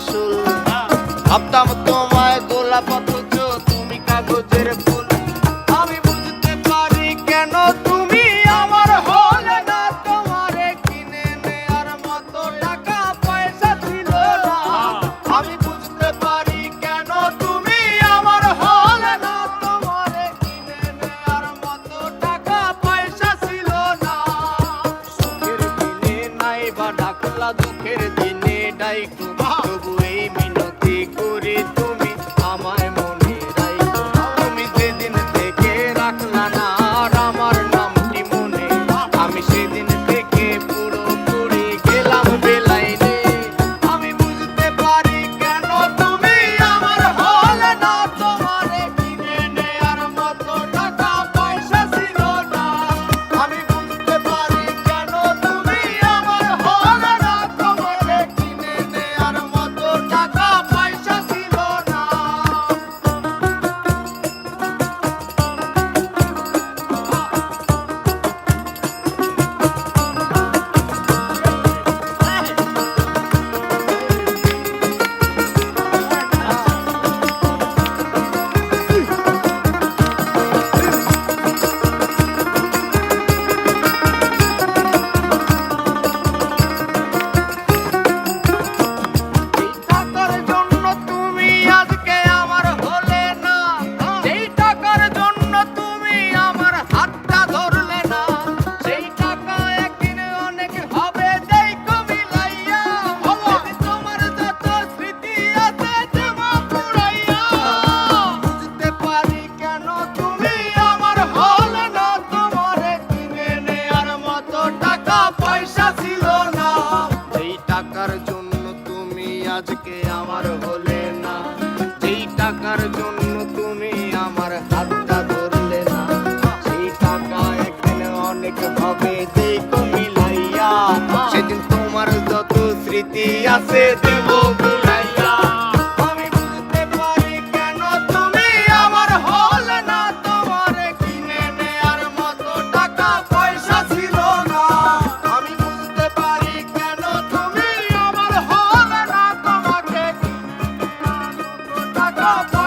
আসল। ভাবতাম তোমায় গোলাপ অথচ তুমি কাগজের ফুল। আমি বুঝতে পারি কেন তুমি আমার হলে না, তোমারে কিনে নেয়ার মতো টাকা পয়সা ছিল না। আমি বুঝতে পারি কেন তুমি আমার হলে না, তোমারে কিনে নেয়ার মতো টাকা পয়সা ছিল না। সুখের দিনে নাই বা ডাকলা, দুঃখের দিনে ডাইকো, তবু এই মিনতি করি তুমি আমায় মনে রাইখো। তুমি যেদিন থেকে রাখলা না আর আমার নামটি মনে, আমি সেদিন থেকে পুরোপুরি গেলাম বেলাইনে। আমি বুঝতে পারি কেন তুমি আমার হলে না, তোমারে কিনে নেয়ার মতো টাকা পয়সা ছিল না। আমি বুঝতে পারি কেন তুমি আমার হলে না, তোমারে কিনে নেয়ার মতো টাকা পয়সা ছিল না। এই টাকার জন্য তুমি আজকে আমার হলে না, যেই টাকার জন্য তুমি আমার হাতটা ধরলে না, সেই টাকা একদিন অনেক হবে দেখো মিলাইয়া। তোমার যত স্মৃতি আছে জমা পুরাইয়া। বুঝতে পারি কেন তুমি আমার হলে না, তোমারে কিনে নেয়ার মতো টাকা পয়সা ছিল না। যেই টাকার জন্য তুমি আজকে আমার হলে না, যেই টাকার জন্য তুমি আমার হাতটা ধরলে না, সেই টাকা একদিন অনেক হবে দেখো মিলাইয়া। সেদিন তোমার যত স্মৃতি আছে দেব ভুলাইয়া। আমি বুঝতে পারি কেন তুমি আমার হলে না, তোমারে কিনে নেয়ার মতো টাকা পয়সা ছিল না। আমি বুঝতে পারি কেন তুমি আমার হলে না, তোমাকে কিনে নেয়ার মতো টাকা পয়সা